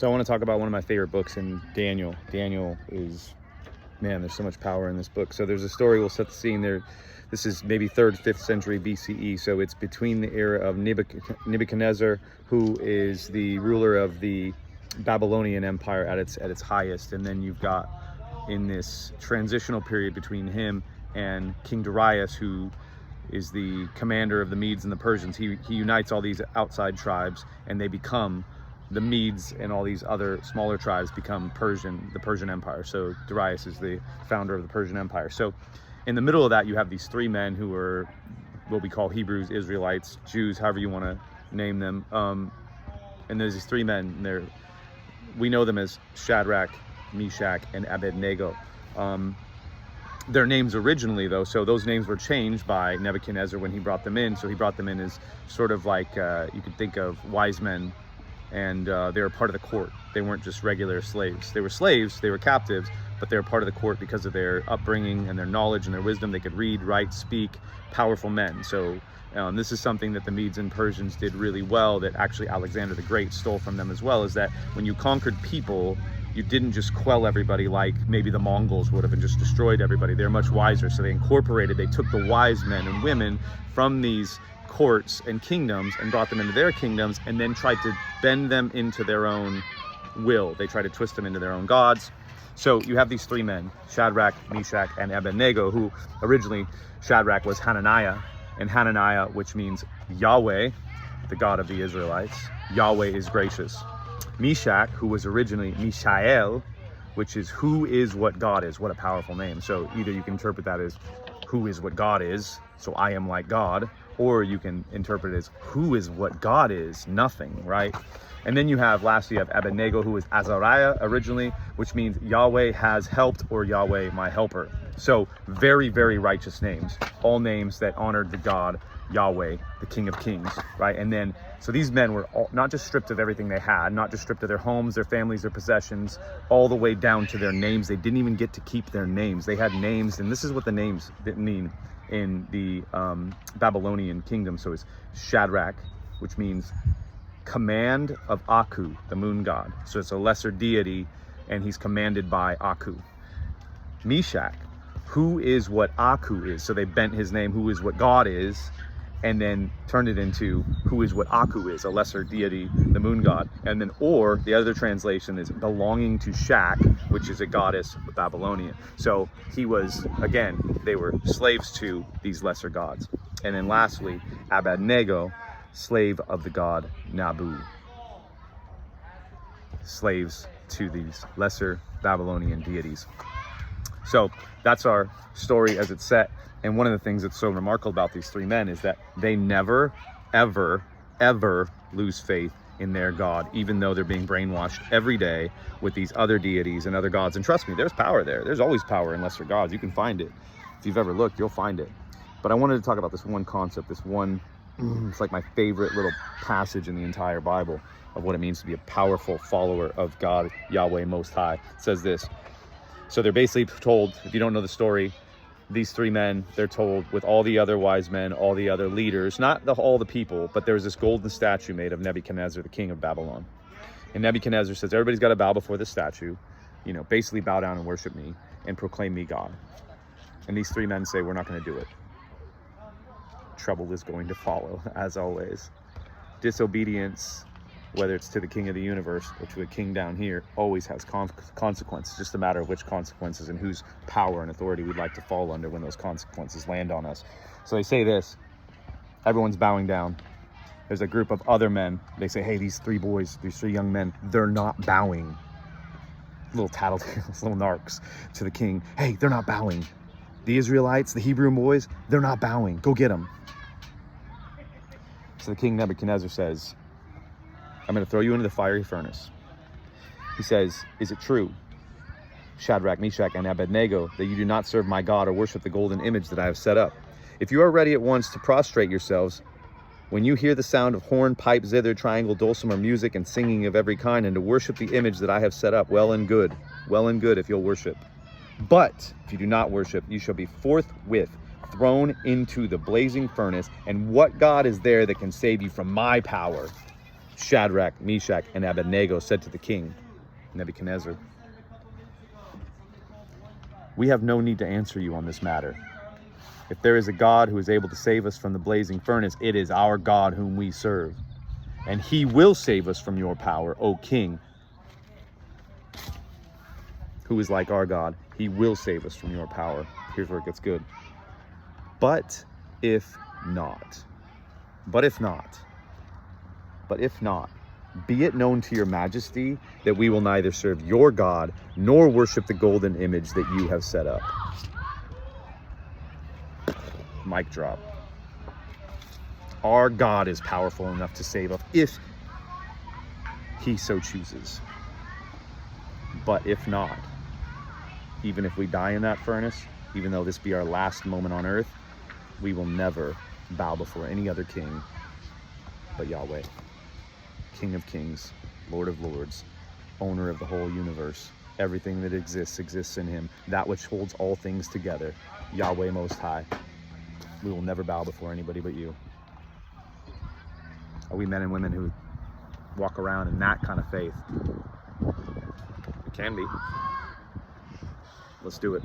So I want to talk about one of my favorite books in Daniel. Daniel is, man, there's so much power in this book. So there's a story, we'll set the scene there. This is maybe 3rd, 5th century BCE. So it's between the era of Nebuchadnezzar, who is the ruler of the Babylonian Empire at its highest. And then you've got in this transitional period between him and King Darius, who is the commander of the Medes and the Persians. He unites all these outside tribes, and they become the Medes, and all these other smaller tribes become the Persian Empire. So Darius is the founder of the Persian Empire. So in the middle of that, you have these 3 men who are what we call Hebrews, Israelites, Jews, however you want to name them. And there's these 3 men, and we know them as Shadrach, Meshach, and Abednego. Their names originally, though, so those names were changed by Nebuchadnezzar when he brought them in. So he brought them in as sort of like, you could think of wise men, and they were part of the court. They weren't just regular slaves. They were slaves, they were captives, but they were part of the court because of their upbringing and their knowledge and their wisdom. They could read, write, speak, powerful men. So this is something that the Medes and Persians did really well, that actually Alexander the Great stole from them as well, is that when you conquered people, you didn't just quell everybody like maybe the Mongols would have and just destroyed everybody. They're much wiser. So they took the wise men and women from these courts and kingdoms and brought them into their kingdoms, and then tried to bend them into their own will. They tried to twist them into their own gods. So you have these 3 men, Shadrach, Meshach, and Abednego, who originally Shadrach was Hananiah, and Hananiah, which means Yahweh, the God of the Israelites. Yahweh is gracious. Meshach, who was originally Mishael, which is who is what God is. What a powerful name. So either you can interpret that as who is what God is, so I am like God, or you can interpret it as who is what God is, nothing, right? And then lastly, you have Abednego, who is Azariah originally, which means Yahweh has helped, or Yahweh my helper. So very, very righteous names, all names that honored the God Yahweh, the King of Kings, right? And then, so these men were not just stripped of everything they had, not just stripped of their homes, their families, their possessions, all the way down to their names. They didn't even get to keep their names. They had names, and this is what the names mean in the Babylonian kingdom. So it's Shadrach, which means command of Aku, the moon god. So it's a lesser deity, and he's commanded by Aku. Meshach, who is what Aku is. So they bent his name, who is what God is, and then turned it into who is what Aku is, a lesser deity, the moon god. And then, or the other translation is belonging to Shak, which is a goddess of Babylonian. So he was, again, they were slaves to these lesser gods. And then lastly, Abednego, slave of the god Nabu. Slaves to these lesser Babylonian deities. So that's our story as it's set. And one of the things that's so remarkable about these 3 men is that they never, ever, ever lose faith in their God, even though they're being brainwashed every day with these other deities and other gods. And trust me, there's power there. There's always power in lesser gods. You can find it. If you've ever looked, you'll find it. But I wanted to talk about this one concept, it's like my favorite little passage in the entire Bible of what it means to be a powerful follower of God, Yahweh Most High. It says this. So they're basically told, if you don't know the story, these 3 men, they're told with all the other wise men, all the other leaders, not all the people, but there's this golden statue made of Nebuchadnezzar, the king of Babylon. And Nebuchadnezzar says, everybody's got to bow before this statue, basically bow down and worship me and proclaim me God. And these 3 men say, we're not going to do it. Trouble is going to follow, as always. Disobedience, whether it's to the king of the universe or to a king down here, always has consequences. Just a matter of which consequences and whose power and authority we'd like to fall under when those consequences land on us. So they say this, everyone's bowing down. There's a group of other men. They say, hey, these 3 boys, these 3 young men, they're not bowing. Little tattletales, little narcs to the king. Hey, they're not bowing. The Israelites, the Hebrew boys, they're not bowing. Go get them. So the king Nebuchadnezzar says, I'm going to throw you into the fiery furnace. He says, is it true, Shadrach, Meshach, and Abednego, that you do not serve my God or worship the golden image that I have set up? If you are ready at once to prostrate yourselves, when you hear the sound of horn, pipe, zither, triangle, dulcimer, music, and singing of every kind, and to worship the image that I have set up, well and good if you'll worship. But if you do not worship, you shall be forthwith thrown into the blazing furnace. And what God is there that can save you from my power? Shadrach, Meshach, and Abednego said to the king, Nebuchadnezzar, "We have no need to answer you on this matter. If there is a God who is able to save us from the blazing furnace, it is our God whom we serve. And he will save us from your power, O king, who is like our God. He will save us from your power." Here's where it gets good. But if not, be it known to your majesty that we will neither serve your God nor worship the golden image that you have set up. Mic drop. Our God is powerful enough to save us if he so chooses. But if not, even if we die in that furnace, even though this be our last moment on earth, we will never bow before any other king but Yahweh, King of kings, Lord of lords, owner of the whole universe. Everything that exists in him. That which holds all things together, Yahweh Most High. We will never bow before anybody but you. Are we men and women who walk around in that kind of faith? We can be. Let's do it.